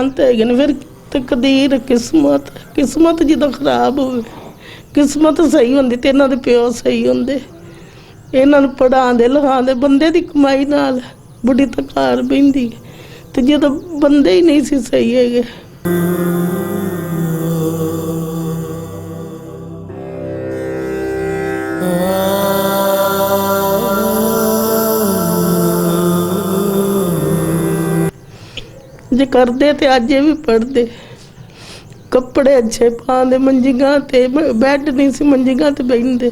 ਅਰਮਾਨ ਤੇ ਹੈਗੇ ਨੇ, ਫਿਰ ਤਕਦੀਰ ਕਿਸਮਤ ਜਦੋਂ ਖਰਾਬ ਹੋਵੇ, ਕਿਸਮਤ ਸਹੀ ਹੁੰਦੀ ਤੇ ਇਹਨਾਂ ਦੇ ਪਿਓ ਸਹੀ ਹੁੰਦੇ। ਇਹਨਾਂ ਨੂੰ ਪੜ੍ਹਾਉਂਦੇ ਲਿਖਾਉਂਦੇ ਬੰਦੇ ਦੀ ਕਮਾਈ ਨਾਲ, ਬੁੱਢੀ ਤਾਂ ਘਰ ਬਹਿੰਦੀ ਤੇ ਜਦੋਂ ਬੰਦੇ ਹੀ ਨਹੀਂ ਸੀ ਸਹੀ ਹੈਗੇ। जे करते तो अज भी पढ़ते, कपड़े अच्छे पाते, मंजियां ते बैड नहीं सी मंजियां ते बहते,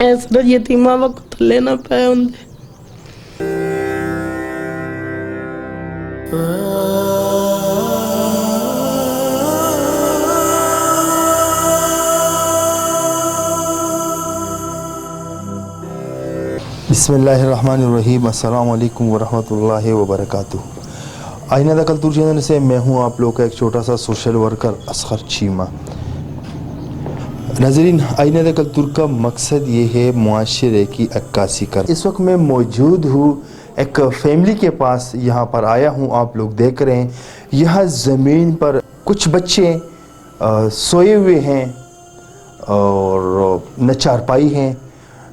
इस तरह यतीमा वक्त थले ना पै होंदे। बिस्मिल्लाहिर्रहमानिर्रहीम, अस्सलाम वालेकुम वरहमतुल्लाहि वबरकातुहू। आईना दा कल्तूर चैनल से मैं हूं आप लोग का एक छोटा सा सोशल वर्कर असगर चीमा। नाज़रीन, आईना दा कल्तूर का मकसद ये है मुआशरे की अक्कासी कर। इस वक्त मैं मौजूद हूँ एक फैमिली के पास, यहाँ पर आया हूँ। आप लोग देख रहे हैं यह ज़मीन पर कुछ बच्चे सोए हुए हैं और न चारपाई है,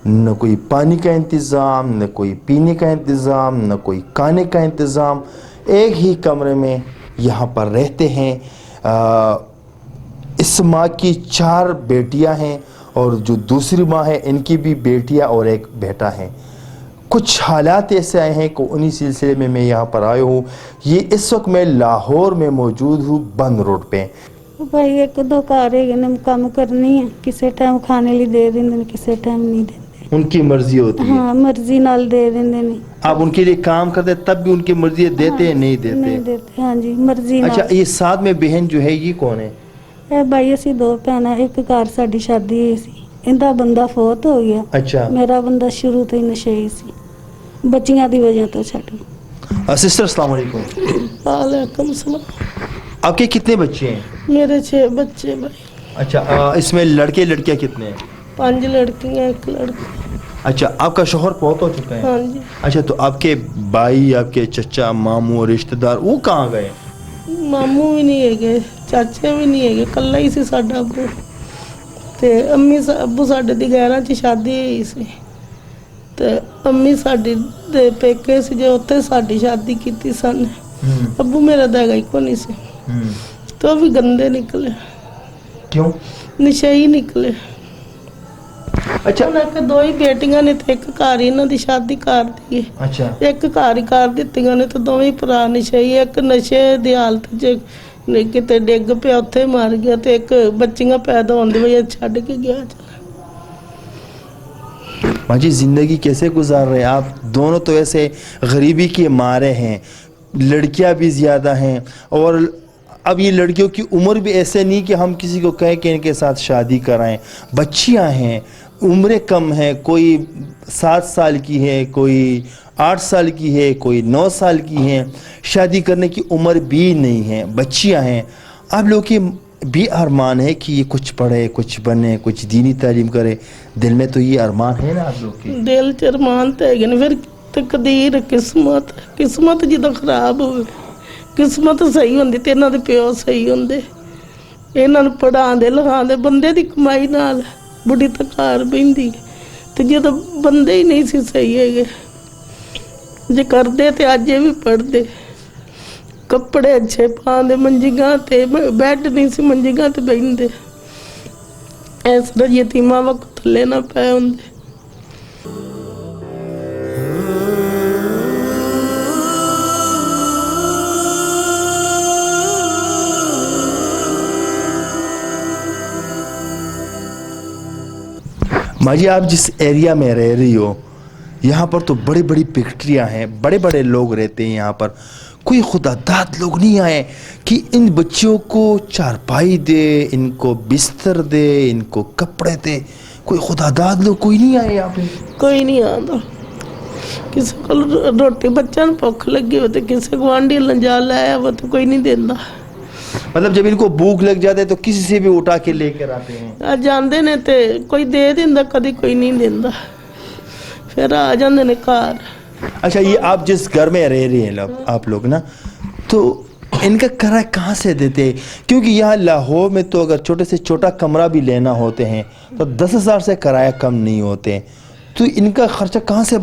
न कोई पानी का इंतज़ाम, न कोई पीने का इंतज़ाम, न कोई खाने का इंतज़ाम। एक ही कमरे में यहाँ पर रहते हैं। इस माँ की 4 बेटियाँ हैं और जो दूसरी माँ है इनकी भी बेटियाँ और एक बेटा है। कुछ हालात ऐसे आए हैं कि उन्हीं सिलसिले में मैं यहाँ पर आया हूँ। ये इस वक्त मैं लाहौर में मौजूद हूँ, बंद रोड पे। भाई एक दो घर है, काम करनी है, किसी टाइम खाने लिए दे देंगे, किसी टाइम नहीं देते। उनकी मर्जी होती है। हाँ, मर्जी नाल दे देंगे। नहीं आप उनके लिए काम करते तब भी उनकी मर्जी है, देते हैं? नहीं देते? नहीं देते। हाँ जी, मर्जी नाल। अच्छा, ये साथ में बहन जो है ये कौन है? ए भाई असी 2 भैन, एक घर साडी शादी हुई सी, इंदा बंदा फौत हो गया। अच्छा। मेरा बंदा शुरू तो ही नशेई सी, बच्चियां दी वजह तो छड़। सिस्टर अस्सलाम वालेकुम। वालेकुम सलाम। आपके कितने बच्चे हैं? मेरे 6 बच्चे भाई। अच्छा, इसमें लड़के लड़कियां कितने हैं? 5 लड़कियां 1 लड़का। अच्छा, आपका शोहर फौत हो चुका है? हाँ जी। अच्छा, तो आपके भाई, आपके चचा, मामू और रिश्तेदार वो कहाँ गए? मामू भी नहीं है, चाचे भी नहीं है, कल्ला ही सी साडा अब्बू ते अम्मी अब्बू साडे दी 11 च शादी हुई सी ते अम्मी साडी दे पेके सी जो उत्थे साडी शादी कीती सन। अब्बू मेरा दा गई को नहीं सी, तो भी गंदे निकले। क्यों? नशेई निकले। अच्छा, उन्हें 2 ही बेटियां ने ते एक घर इन्हां दी शादी कर दी। अच्छा, एक घर ही कर दित्तियां ने, तो दोवें भरा नशेई। एक नशे दी हालत च किते डिग पिया, उत्थे मर गया, ते एक बच्चियां पैदा होने दी वजह छड्ड के गया। माँ जी, ज़िंदगी कैसे गुजार रहे हैं आप? दोनों तो ऐसे गरीबी के मारे हैं, लड़कियां भी ज़्यादा हैं और अब ये लड़कियों की उम्र भी ऐसे नहीं कि हम किसी को कहें कि इनके साथ शादी कराएं। बच्चियां हैं, उम्रें कम हैं, कोई 7 साल की है, कोई 8 साल की है, कोई 9 साल की है, शादी करने की उम्र भी नहीं है, बच्चियां हैं। आप लोग की भी अरमान है कि ये कुछ पढ़े, कुछ बने, कुछ दीनी तालीम करे, दिल में तो ये अरमान है ना आप लोग के? दिल च अरमान तो है, फिर तकदीर किस्मत जो खराब हो, किस्मत सही होंदी ते इन्हां दे प्यो सही होंदे। इन्हां नूं पढ़ाਉਂਦੇ लिखाਉਂਦੇ ਬੰਦੇ ਦੀ कमाई नाल, बुढ़ी तो घर बहिंदी ते ਜਦੋਂ बंदे ही नहीं सी सही हैगे। जे करते तो अज भी पढ़ते, कपड़े अच्छे पाते, मंजियां ते बैड नहीं सी मंजियां ते बहिंदे, इस तरह यतीमा वक्त थले ना पै होंदे। माँ जी, आप जिस एरिया में रह रही हो यहाँ पर तो बड़ी बड़ी फैक्ट्रियाँ हैं, बड़े बड़े लोग रहते हैं यहाँ पर। कोई खुदादाद लोग नहीं आए कि इन बच्चियों को चारपाई दे, इनको बिस्तर दे, इनको कपड़े दे? कोई खुदादाद लोग कोई नहीं आए यहाँ पे? कोई नहीं आता। किसी को रोटी बच्चा भुख लगी हो तो किसी गुआढ़ी लंजा लाया वो तो कोई नहीं देता। मतलब जब इनको भूख लग जाते तो किसी से भी उठा के लेकर आते हैं? जाते ने तो कोई दे दिंदा, कभी कोई नहीं देता, फिर आ जाते ने घर। अच्छा, ये आप जिस घर में रह रहे हैं आप लोग ना, तो इनका किराया कहाँ से देते हैं? क्योंकि यहाँ लाहौर में तो अगर छोटे से छोटा कमरा भी लेना होते हैं तो 10,000 से किराया कम नहीं होते, तो इनका खर्चा कहाँ से